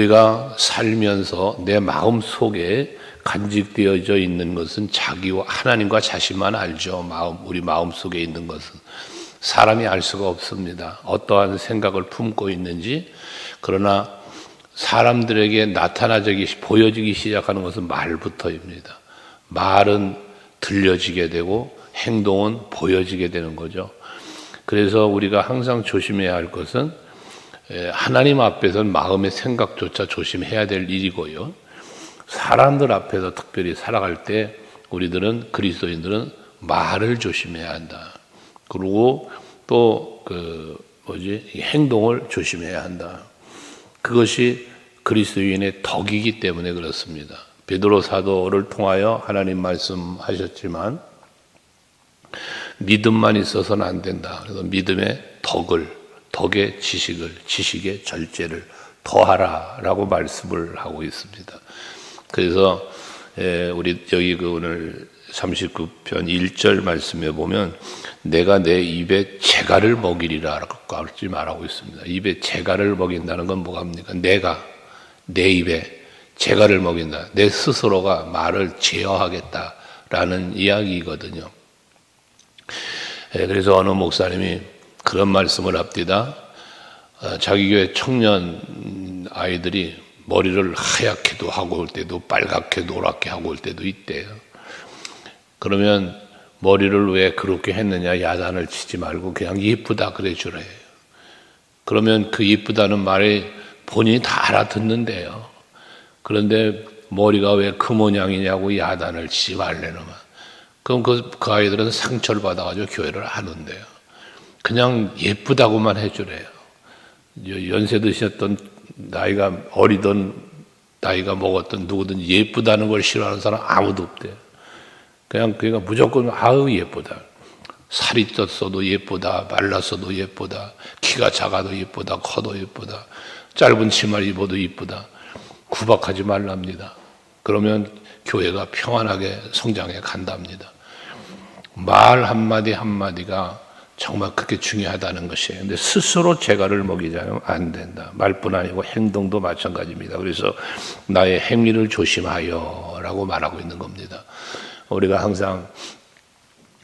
우리가 살면서 내 마음 속에 간직되어져 있는 것은 자기와 하나님과 자신만 알죠. 우리 마음 속에 있는 것은 사람이 알 수가 없습니다. 어떠한 생각을 품고 있는지. 그러나 사람들에게 보여지기 시작하는 것은 말부터입니다. 말은 들려지게 되고 행동은 보여지게 되는 거죠. 그래서 우리가 항상 조심해야 할 것은 하나님 앞에서는 마음의 생각조차 조심해야 될 일이고요. 사람들 앞에서 특별히 살아갈 때 그리스도인들은 말을 조심해야 한다. 그리고 또 행동을 조심해야 한다. 그것이 그리스도인의 덕이기 때문에 그렇습니다. 베드로 사도를 통하여 하나님 말씀하셨지만 믿음만 있어서는 안 된다. 그래서 믿음의 덕의 지식의 절제를 더하라라고 말씀을 하고 있습니다. 그래서 우리 여기 오늘 39편 1절 말씀에 보면 내가 내 입에 재갈을 먹이리라고 하지 말하고 있습니다. 입에 재갈을 먹인다는 건 뭐합니까? 내가 내 입에 재갈을 먹인다. 내 스스로가 말을 제어하겠다라는 이야기거든요. 그래서 어느 목사님이 그런 말씀을 합디다. 자기 교회 청년 아이들이 머리를 하얗게도 하고 올 때도 빨갛게 노랗게 하고 올 때도 있대요. 그러면 머리를 왜 그렇게 했느냐 야단을 치지 말고 그냥 예쁘다 그래 주래요. 그러면 그 예쁘다는 말이 본인이 다 알아듣는데요. 그런데 머리가 왜 그 모양이냐고 야단을 치지 말래는 그럼 그 아이들은 상처를 받아가지고 교회를 안 온대요. 그냥 예쁘다고만 해주래요. 연세 드셨던 나이가 어리던 나이가 먹었던 누구든 예쁘다는 걸 싫어하는 사람 아무도 없대요. 그냥 그가 무조건 아우 예쁘다. 살이 쪘어도 예쁘다. 말랐어도 예쁘다. 키가 작아도 예쁘다. 커도 예쁘다. 짧은 치마를 입어도 예쁘다. 구박하지 말랍니다. 그러면 교회가 평안하게 성장해 간답니다. 말 한마디 한마디가 정말 그렇게 중요하다는 것이에요. 근데 스스로 재갈을 먹이자면 안 된다. 말뿐 아니고 행동도 마찬가지입니다. 그래서 나의 행위를 조심하여 라고 말하고 있는 겁니다. 우리가 항상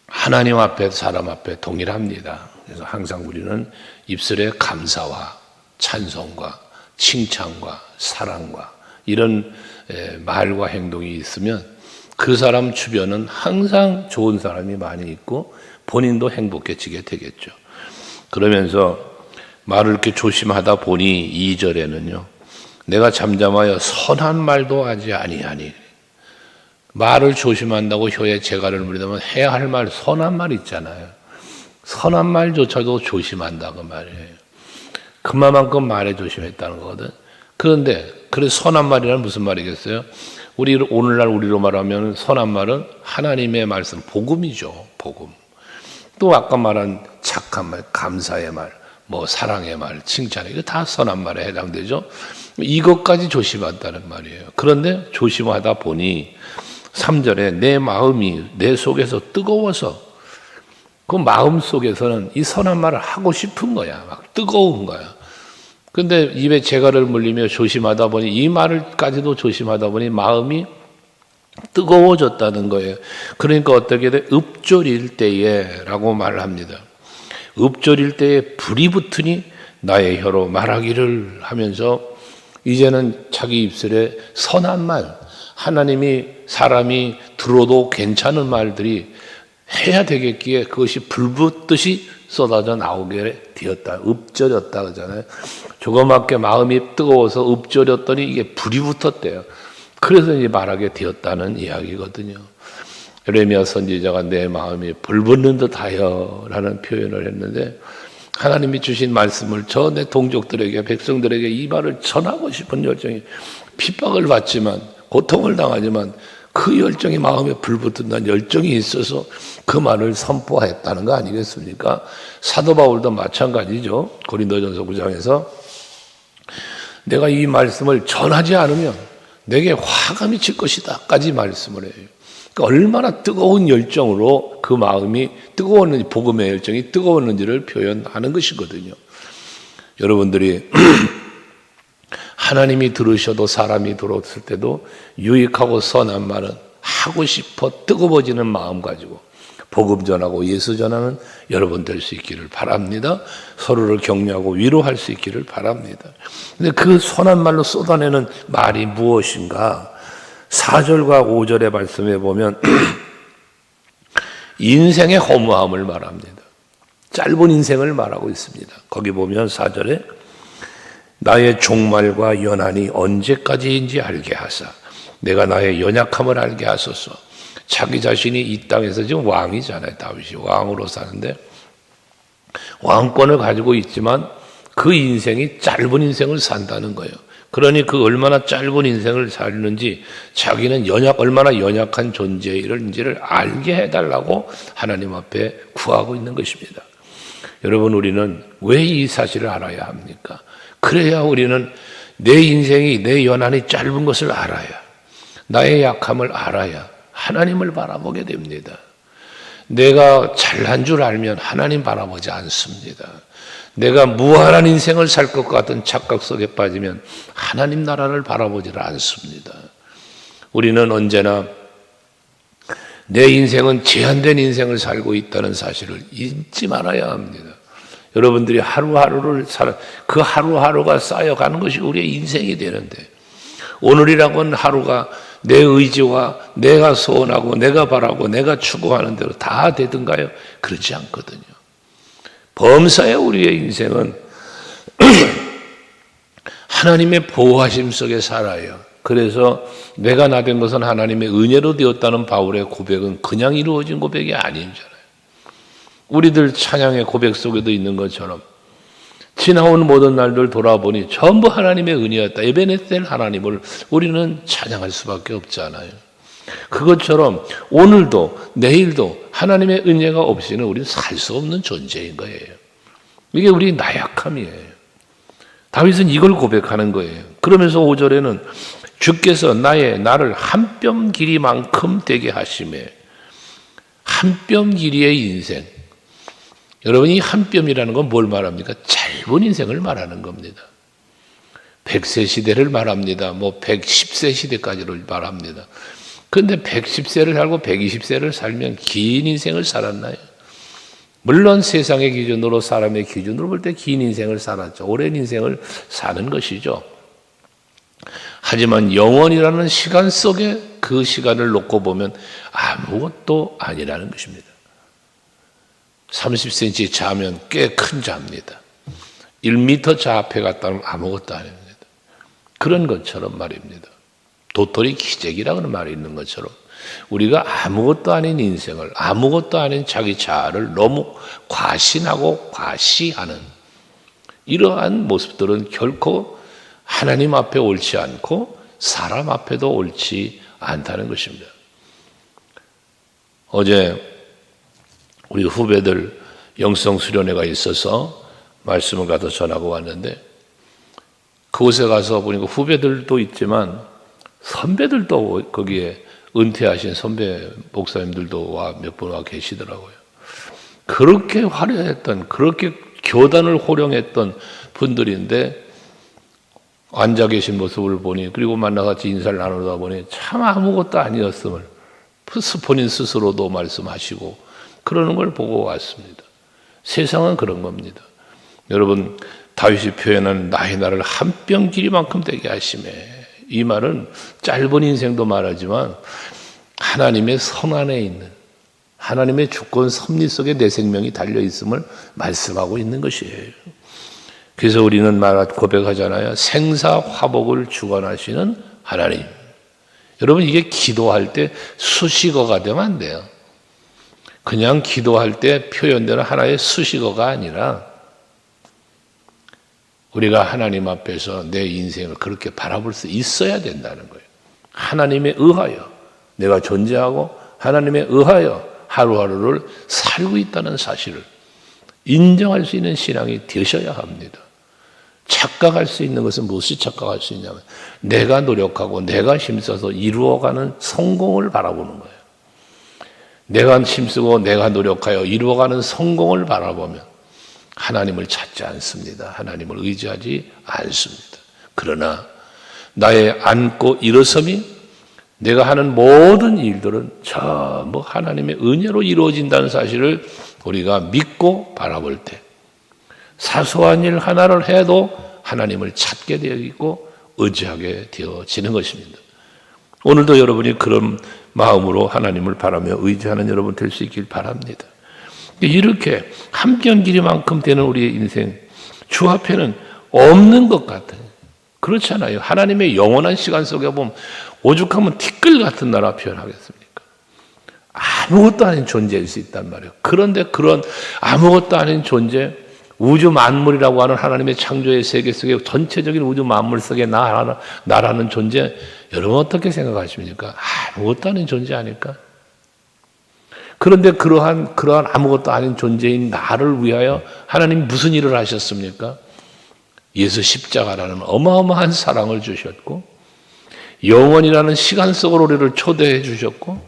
하나님 앞에 사람 앞에 동일합니다. 그래서 항상 우리는 입술에 감사와 찬송과 칭찬과 사랑과 이런 말과 행동이 있으면 그 사람 주변은 항상 좋은 사람이 많이 있고 본인도 행복해지게 되겠죠. 그러면서 말을 이렇게 조심하다 보니 2절에는요. 내가 잠잠하여 선한 말도 하지 아니하니. 말을 조심한다고 혀에 재갈을 물리다면 해야 할 말, 선한 말 있잖아요. 선한 말조차도 조심한다 그 말이에요. 그만큼 말에 조심했다는 거거든. 그런데 그래서 선한 말이란 무슨 말이겠어요? 오늘날 우리로 말하면 선한 말은 하나님의 말씀, 복음이죠. 복음. 또 아까 말한 착한 말, 감사의 말, 사랑의 말, 칭찬의 이거 다 선한 말에 해당되죠. 이것까지 조심한다는 말이에요. 그런데 조심하다 보니 3절에 내 마음이 내 속에서 뜨거워서 그 마음 속에서는 이 선한 말을 하고 싶은 거야. 막 뜨거운 거야. 근데 입에 재갈을 물리며 조심하다 보니 이 말을까지도 조심하다 보니 마음이 뜨거워졌다는 거예요. 그러니까 어떻게 돼? 읍조릴 때에 라고 말합니다. 읍조릴 때에 불이 붙으니 나의 혀로 말하기를 하면서 이제는 자기 입술에 선한 말, 하나님이 사람이 들어도 괜찮은 말들이 해야 되겠기에 그것이 불붙듯이 쏟아져 나오게 되었다. 읍조렸다 그러잖아요. 조그맣게 마음이 뜨거워서 읍조렸더니 이게 불이 붙었대요. 그래서 이제 말하게 되었다는 이야기거든요. 에레미야 선지자가 내 마음이 불붙는 듯하여 라는 표현을 했는데 하나님이 주신 말씀을 저 내 동족들에게 백성들에게 이 말을 전하고 싶은 열정이 핍박을 받지만 고통을 당하지만 그 열정이 마음에 불붙는다는 열정이 있어서 그 말을 선포했다는 거 아니겠습니까? 사도 바울도 마찬가지죠. 고린도전서 9장에서 내가 이 말씀을 전하지 않으면 내게 화가 미칠 것이다 까지 말씀을 해요. 그러니까 얼마나 뜨거운 열정으로 그 마음이 뜨거웠는지, 복음의 열정이 뜨거웠는지를 표현하는 것이거든요. 여러분들이 하나님이 들으셔도 사람이 들었을 때도 유익하고 선한 말은 하고 싶어 뜨거워지는 마음 가지고 복음 전하고 예수 전하는 여러분 될 수 있기를 바랍니다. 서로를 격려하고 위로할 수 있기를 바랍니다. 근데 그 선한 말로 쏟아내는 말이 무엇인가? 4절과 5절의 말씀에 보면 인생의 허무함을 말합니다. 짧은 인생을 말하고 있습니다. 거기 보면 4절에 나의 종말과 연한이 언제까지인지 알게 하사 내가 나의 연약함을 알게 하소서. 자기 자신이 이 땅에서 지금 왕이잖아요. 다윗이 왕으로 사는데 왕권을 가지고 있지만 그 인생이 짧은 인생을 산다는 거예요. 그러니 그 얼마나 짧은 인생을 살는지 자기는 얼마나 연약한 존재인지를 알게 해달라고 하나님 앞에 구하고 있는 것입니다. 여러분, 우리는 왜 이 사실을 알아야 합니까? 그래야 우리는 내 인생이, 내 연한이 짧은 것을 알아야, 나의 약함을 알아야 하나님을 바라보게 됩니다. 내가 잘난 줄 알면 하나님 바라보지 않습니다. 내가 무한한 인생을 살 것 같은 착각 속에 빠지면 하나님 나라를 바라보지를 않습니다. 우리는 언제나 내 인생은 제한된 인생을 살고 있다는 사실을 잊지 말아야 합니다. 여러분들이 하루하루를 그 하루하루가 쌓여가는 것이 우리의 인생이 되는데 오늘이라고는 하루가 내 의지와 내가 소원하고 내가 바라고 내가 추구하는 대로 다 되든가요? 그렇지 않거든요. 범사의 우리의 인생은 하나님의 보호하심 속에 살아요. 그래서 내가 나 된 것은 하나님의 은혜로 되었다는 바울의 고백은 그냥 이루어진 고백이 아니잖아요. 우리들 찬양의 고백 속에도 있는 것처럼 지나온 모든 날들 돌아보니 전부 하나님의 은혜였다. 에베네셀 하나님을 우리는 찬양할 수밖에 없잖아요. 그것처럼 오늘도 내일도 하나님의 은혜가 없이는 우리는 살 수 없는 존재인 거예요. 이게 우리 나약함이에요. 다윗은 이걸 고백하는 거예요. 그러면서 5절에는 주께서 나를 한 뼘 길이만큼 되게 하심에, 한 뼘 길이의 인생. 여러분이 한 뼘이라는 건 뭘 말합니까? 짧은 인생을 말하는 겁니다. 100세 시대를 말합니다. 110세 시대까지를 말합니다. 그런데 110세를 살고 120세를 살면 긴 인생을 살았나요? 물론 세상의 기준으로, 사람의 기준으로 볼 때 긴 인생을 살았죠. 오랜 인생을 사는 것이죠. 하지만 영원이라는 시간 속에 그 시간을 놓고 보면 아무것도 아니라는 것입니다. 30cm 자면 꽤 큰 자입니다. 1m 자 앞에 갔다면 아무것도 아닙니다. 그런 것처럼 말입니다. 도토리 기적이라는 말이 있는 것처럼 우리가 아무것도 아닌 인생을, 아무것도 아닌 자기 자아를 너무 과신하고 과시하는 이러한 모습들은 결코 하나님 앞에 옳지 않고 사람 앞에도 옳지 않다는 것입니다. 어제 우리 후배들 영성 수련회가 있어서 말씀을 가서 전하고 왔는데 그곳에 가서 보니까 후배들도 있지만 선배들도 거기에 은퇴하신 선배 목사님들도 몇 분 와 계시더라고요. 그렇게 화려했던, 그렇게 교단을 호령했던 분들인데 앉아 계신 모습을 보니, 그리고 만나서 인사를 나누다 보니 참 아무것도 아니었음을 본인 스스로도 말씀하시고 그러는 걸 보고 왔습니다. 세상은 그런 겁니다. 여러분, 다윗이 표현한 나를 한 뼘 길이만큼 되게 하심에, 이 말은 짧은 인생도 말하지만 하나님의 선 안에 있는, 하나님의 주권 섭리 속에 내 생명이 달려있음을 말씀하고 있는 것이에요. 그래서 우리는 고백하잖아요. 생사화복을 주관하시는 하나님. 여러분, 이게 기도할 때 수식어가 되면 안 돼요. 그냥 기도할 때 표현되는 하나의 수식어가 아니라 우리가 하나님 앞에서 내 인생을 그렇게 바라볼 수 있어야 된다는 거예요. 하나님에 의하여 내가 존재하고 하나님에 의하여 하루하루를 살고 있다는 사실을 인정할 수 있는 신앙이 되셔야 합니다. 착각할 수 있는 것은 무엇이 착각할 수 있냐면 내가 노력하고 내가 힘써서 이루어가는 성공을 바라보는 거예요. 내가 힘쓰고 내가 노력하여 이루어가는 성공을 바라보면 하나님을 찾지 않습니다. 하나님을 의지하지 않습니다. 그러나 나의 앉고 일어섬이, 내가 하는 모든 일들은 전부 하나님의 은혜로 이루어진다는 사실을 우리가 믿고 바라볼 때 사소한 일 하나를 해도 하나님을 찾게 되어 있고 의지하게 되어지는 것입니다. 오늘도 여러분이 그런 마음으로 하나님을 바라며 의지하는 여러분 될 수 있길 바랍니다. 이렇게 함께한 길이만큼 되는 우리의 인생, 주 앞에는 없는 것 같아요. 그렇잖아요. 하나님의 영원한 시간 속에 보면 오죽하면 티끌 같은 나라 표현하겠습니까? 아무것도 아닌 존재일 수 있단 말이에요. 그런데 그런 아무것도 아닌 존재, 우주 만물이라고 하는 하나님의 창조의 세계 속에 전체적인 우주 만물 속에 나라는 존재, 여러분 어떻게 생각하십니까? 아무것도 아닌 존재 아닐까? 그런데 그러한 아무것도 아닌 존재인 나를 위하여 하나님 무슨 일을 하셨습니까? 예수 십자가라는 어마어마한 사랑을 주셨고 영원이라는 시간 속으로 우리를 초대해 주셨고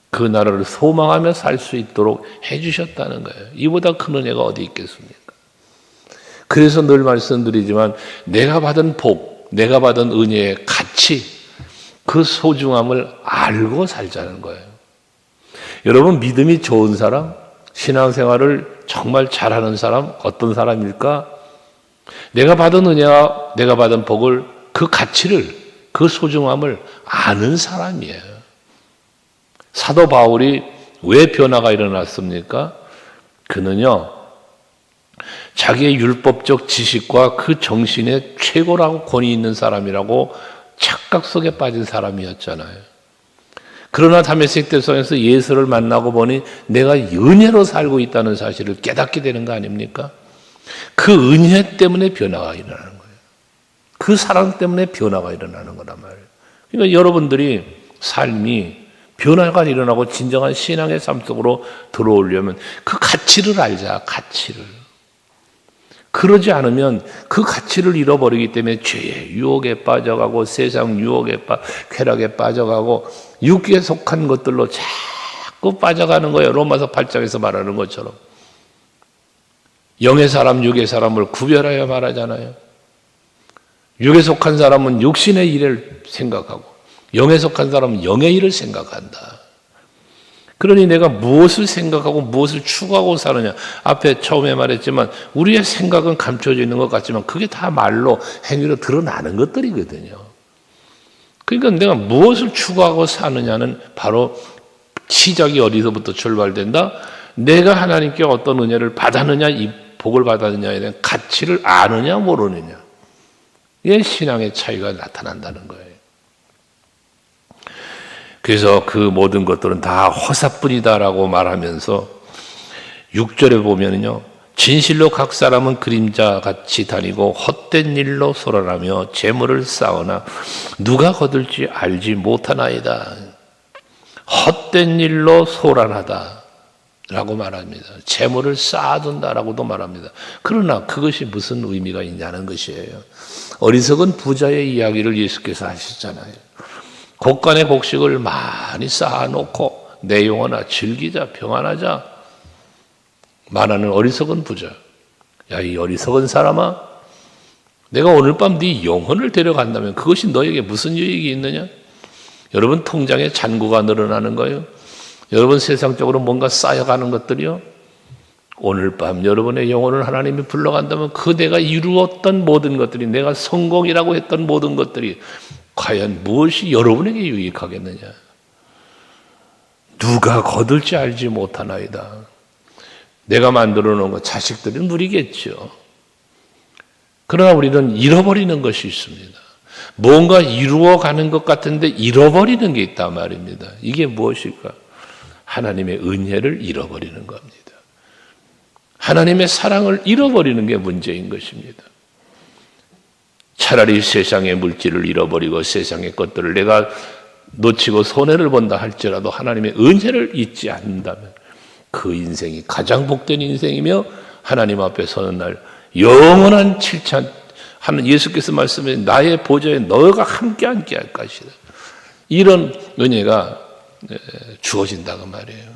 그 나라를 소망하며 살 수 있도록 해 주셨다는 거예요. 이보다 큰 은혜가 어디 있겠습니까? 그래서 늘 말씀드리지만 내가 받은 복, 내가 받은 은혜의 가치, 그 소중함을 알고 살자는 거예요. 여러분 믿음이 좋은 사람, 신앙생활을 정말 잘하는 사람 어떤 사람일까? 내가 받은 은혜와 내가 받은 복을, 그 가치를, 그 소중함을 아는 사람이에요. 사도 바울이 왜 변화가 일어났습니까? 그는요 자기의 율법적 지식과 그 정신의 최고라고 권위 있는 사람이라고 착각 속에 빠진 사람이었잖아요. 그러나 다메섹 대성에서 예수를 만나고 보니 내가 은혜로 살고 있다는 사실을 깨닫게 되는 거 아닙니까? 그 은혜 때문에 변화가 일어나는 거예요. 그 사랑 때문에 변화가 일어나는 거란 말이에요. 그러니까 여러분들이 삶이 변화가 일어나고 진정한 신앙의 삶 속으로 들어오려면 그 가치를 알자, 가치를. 그러지 않으면 그 가치를 잃어버리기 때문에 죄의 유혹에 빠져가고 세상 유혹에 쾌락에 빠져가고 육에 속한 것들로 자꾸 빠져가는 거예요. 로마서 8장에서 말하는 것처럼. 영의 사람, 육의 사람을 구별하여 말하잖아요. 육에 속한 사람은 육신의 일을 생각하고 영에 속한 사람은 영의 일을 생각한다. 그러니 내가 무엇을 생각하고 무엇을 추구하고 사느냐. 앞에 처음에 말했지만 우리의 생각은 감춰져 있는 것 같지만 그게 다 말로 행위로 드러나는 것들이거든요. 그러니까 내가 무엇을 추구하고 사느냐는 바로 시작이 어디서부터 출발된다. 내가 하나님께 어떤 은혜를 받았느냐, 이 복을 받았느냐에 대한 가치를 아느냐 모르느냐. 이게 신앙의 차이가 나타난다는 거예요. 그래서 그 모든 것들은 다 허사뿐이다라고 말하면서 6절에 보면요. 진실로 각 사람은 그림자같이 다니고 헛된 일로 소란하며 재물을 쌓으나 누가 거둘지 알지 못하나이다. 헛된 일로 소란하다 라고 말합니다. 재물을 쌓아둔다라고도 말합니다. 그러나 그것이 무슨 의미가 있냐는 것이에요. 어리석은 부자의 이야기를 예수께서 하셨잖아요. 곡간의 곡식을 많이 쌓아놓고 내 영혼아 즐기자, 평안하자 말하는 어리석은 부자. 야, 이 어리석은 사람아, 내가 오늘 밤 네 영혼을 데려간다면 그것이 너에게 무슨 유익이 있느냐? 여러분 통장에 잔고가 늘어나는 거예요. 여러분 세상적으로 뭔가 쌓여가는 것들이요. 오늘 밤 여러분의 영혼을 하나님이 불러간다면 그 내가 이루었던 모든 것들이, 내가 성공이라고 했던 모든 것들이 과연 무엇이 여러분에게 유익하겠느냐? 누가 거둘지 알지 못하나이다. 내가 만들어 놓은 것 자식들은 누리겠죠. 그러나 우리는 잃어버리는 것이 있습니다. 뭔가 이루어가는 것 같은데 잃어버리는 게 있단 말입니다. 이게 무엇일까? 하나님의 은혜를 잃어버리는 겁니다. 하나님의 사랑을 잃어버리는 게 문제인 것입니다. 차라리 세상의 물질을 잃어버리고 세상의 것들을 내가 놓치고 손해를 본다 할지라도 하나님의 은혜를 잊지 않는다면 그 인생이 가장 복된 인생이며 하나님 앞에 서는 날 영원한 칭찬, 예수께서 말씀해 나의 보좌에 너가 함께 할 것이다. 이런 은혜가 주어진다고 말이에요.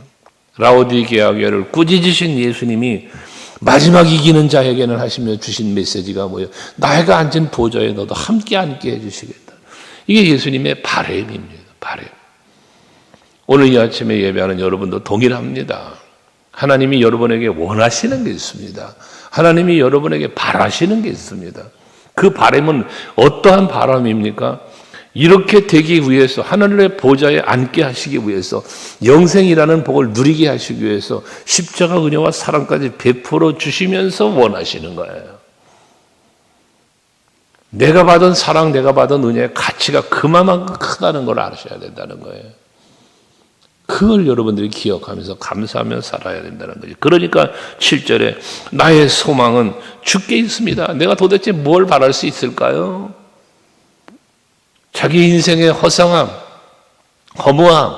라오디게아 교회를 꾸짖으신 예수님이 마지막 이기는 자에게는 하시며 주신 메시지가 뭐예요? 나이가 앉은 보좌에 너도 함께 앉게 해주시겠다. 이게 예수님의 바램입니다. 바램. 오늘 이 아침에 예배하는 여러분도 동일합니다. 하나님이 여러분에게 원하시는 게 있습니다. 하나님이 여러분에게 바라시는 게 있습니다. 그 바람은 어떠한 바람입니까? 이렇게 되기 위해서, 하늘의 보좌에 앉게 하시기 위해서, 영생이라는 복을 누리게 하시기 위해서 십자가 은혜와 사랑까지 베풀어 주시면서 원하시는 거예요. 내가 받은 사랑, 내가 받은 은혜의 가치가 그만큼 크다는 걸 아셔야 된다는 거예요. 그걸 여러분들이 기억하면서 감사하며 살아야 된다는 거죠. 그러니까 7절에 나의 소망은 주께 있습니다. 내가 도대체 뭘 바랄 수 있을까요? 자기 인생의 허상함, 허무함,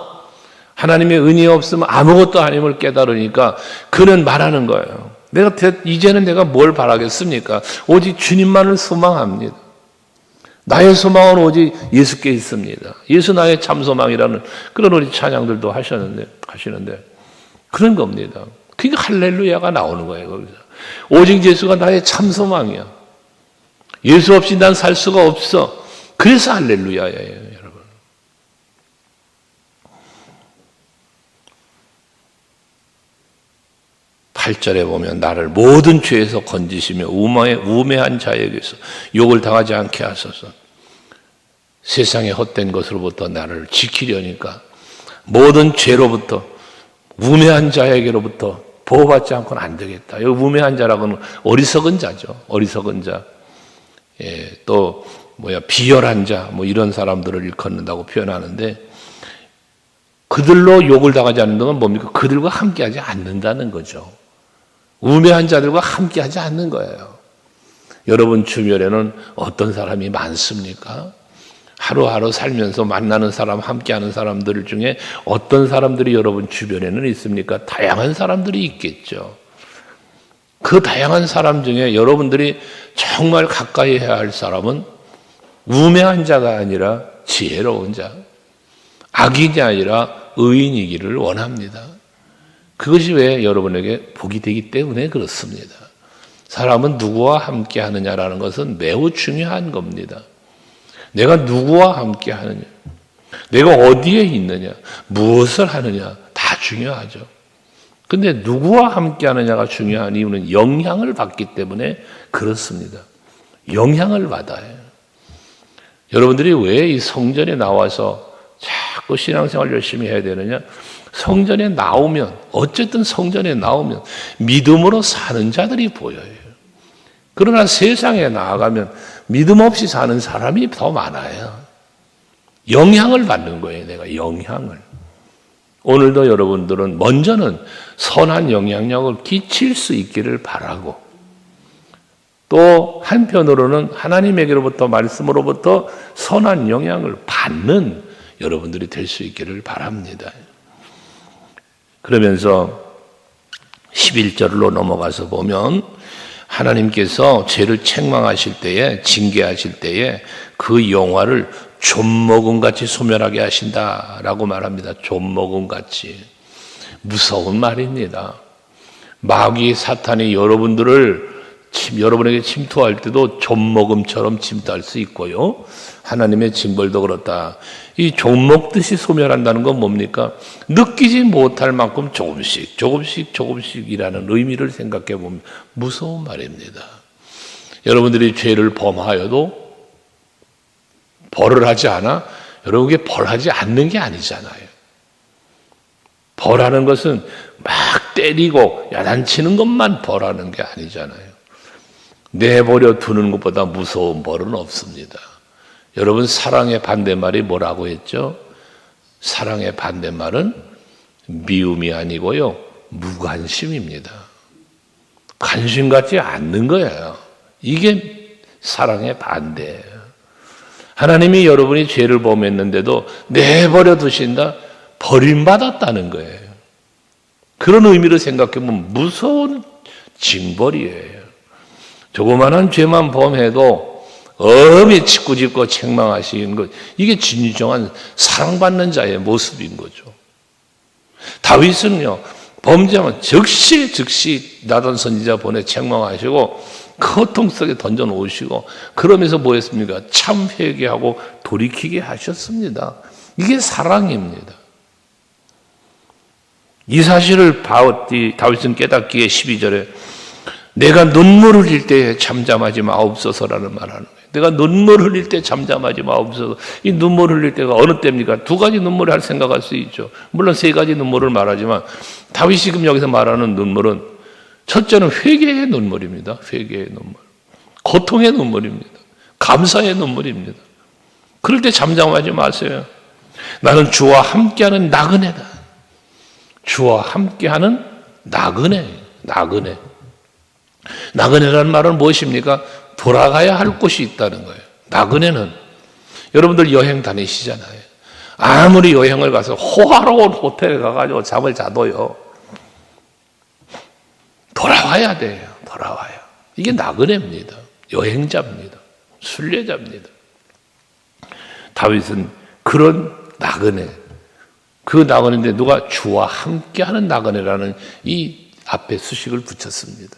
하나님의 은혜 없으면 아무것도 아님을 깨달으니까 그는 말하는 거예요. 이제는 내가 뭘 바라겠습니까? 오직 주님만을 소망합니다. 나의 소망은 오직 예수께 있습니다. 예수 나의 참 소망이라는 그런 우리 찬양들도 하시는데 그런 겁니다. 그러니까 할렐루야가 나오는 거예요. 거기서. 오직 예수가 나의 참 소망이야. 예수 없이 난 살 수가 없어. 그래서 할렐루야예요, 여러분. (8절에) 보면 나를 모든 죄에서 건지시며 우매한 자에게서 욕을 당하지 않게 하소서. 세상의 헛된 것으로부터 나를 지키려니까 모든 죄로부터, 우매한 자에게로부터 보호받지 않고는 안 되겠다. 여기 우매한 자라고는 어리석은 자죠. 어리석은 자. 또 비열한 자, 이런 사람들을 일컫는다고 표현하는데, 그들로 욕을 당하지 않는 건 뭡니까? 그들과 함께하지 않는다는 거죠. 우매한 자들과 함께하지 않는 거예요. 여러분 주변에는 어떤 사람이 많습니까? 하루하루 살면서 만나는 사람, 함께하는 사람들 중에 어떤 사람들이 여러분 주변에는 있습니까? 다양한 사람들이 있겠죠. 그 다양한 사람 중에 여러분들이 정말 가까이 해야 할 사람은 우매한 자가 아니라 지혜로운 자, 악인이 아니라 의인이기를 원합니다. 그것이 왜 여러분에게 복이 되기 때문에 그렇습니다. 사람은 누구와 함께 하느냐라는 것은 매우 중요한 겁니다. 내가 누구와 함께 하느냐, 내가 어디에 있느냐, 무엇을 하느냐 다 중요하죠. 근데 누구와 함께 하느냐가 중요한 이유는 영향을 받기 때문에 그렇습니다. 영향을 받아요. 여러분들이 왜 이 성전에 나와서 자꾸 신앙생활 열심히 해야 되느냐? 성전에 나오면, 어쨌든 성전에 나오면 믿음으로 사는 자들이 보여요. 그러나 세상에 나아가면 믿음 없이 사는 사람이 더 많아요. 영향을 받는 거예요, 내가 영향을. 오늘도 여러분들은 먼저는 선한 영향력을 끼칠 수 있기를 바라고, 또 한편으로는 하나님에게로부터, 말씀으로부터 선한 영향을 받는 여러분들이 될 수 있기를 바랍니다. 그러면서 11절로 넘어가서 보면 하나님께서 죄를 책망하실 때에, 징계하실 때에 그 영화를 좀먹음같이 소멸하게 하신다라고 말합니다. 좀먹음같이. 무서운 말입니다. 마귀 사탄이 여러분에게 침투할 때도 좀먹음처럼 침투할 수 있고요. 하나님의 징벌도 그렇다. 이 좀 먹듯이 소멸한다는 건 뭡니까? 느끼지 못할 만큼 조금씩이라는 의미를 생각해 보면 무서운 말입니다. 여러분들이 죄를 범하여도 벌을 하지 않아? 여러분에게 벌하지 않는 게 아니잖아요. 벌하는 것은 막 때리고 야단치는 것만 벌하는 게 아니잖아요. 내버려 두는 것보다 무서운 벌은 없습니다. 여러분, 사랑의 반대말이 뭐라고 했죠? 사랑의 반대말은 미움이 아니고요, 무관심입니다. 관심 갖지 않는 거예요. 이게 사랑의 반대예요. 하나님이 여러분이 죄를 범했는데도 내버려 두신다? 버림받았다는 거예요. 그런 의미로 생각해보면 무서운 징벌이에요. 조그마한 죄만 범해도 엄히 짓궂고 책망하시는 것, 이게 진정한 사랑받는 자의 모습인 거죠. 다윗은요, 범죄하면 즉시 나단 선지자 보내 책망하시고 고통 속에 던져 놓으시고, 그러면서 뭐 했습니까? 참 회개하고 돌이키게 하셨습니다. 이게 사랑입니다. 이 사실을 다윗은 깨닫기에 12절에 내가 눈물을 흘릴 때 잠잠하지 마옵소서라는 말하는 거예요. 내가 눈물 흘릴 때 잠잠하지 마옵소서. 이 눈물 흘릴 때가 어느 때입니까? 두 가지 눈물을 할 생각할 수 있죠. 물론 세 가지 눈물을 말하지만 다윗이 지금 여기서 말하는 눈물은 첫째는 회개의 눈물입니다. 회개의 눈물. 고통의 눈물입니다. 감사의 눈물입니다. 그럴 때 잠잠하지 마세요. 나는 주와 함께하는 나그네다. 주와 함께하는 나그네. 나그네라는 말은 무엇입니까? 돌아가야 할 곳이 있다는 거예요. 나그네는 여러분들 여행 다니시잖아요. 아무리 여행을 가서 호화로운 호텔에 가가지고 잠을 자도요, 돌아와야 돼요. 돌아와요. 이게 나그네입니다. 여행자입니다. 순례자입니다. 다윗은 그런 나그네, 그 나그네인데 누가 주와 함께하는 나그네라는 이 앞에 수식을 붙였습니다.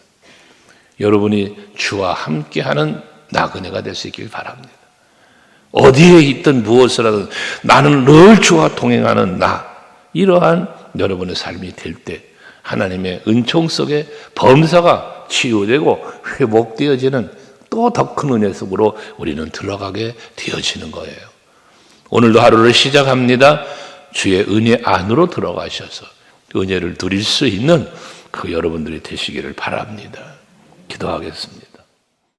여러분이 주와 함께하는 나그네가 될 수 있길 바랍니다. 어디에 있든 무엇을 하든 나는 늘 주와 동행하는 나, 이러한 여러분의 삶이 될 때 하나님의 은총 속에 범사가 치유되고 회복되어지는 또 더 큰 은혜 속으로 우리는 들어가게 되어지는 거예요. 오늘도 하루를 시작합니다. 주의 은혜 안으로 들어가셔서 은혜를 누릴 수 있는 그 여러분들이 되시기를 바랍니다. 기도하겠습니다.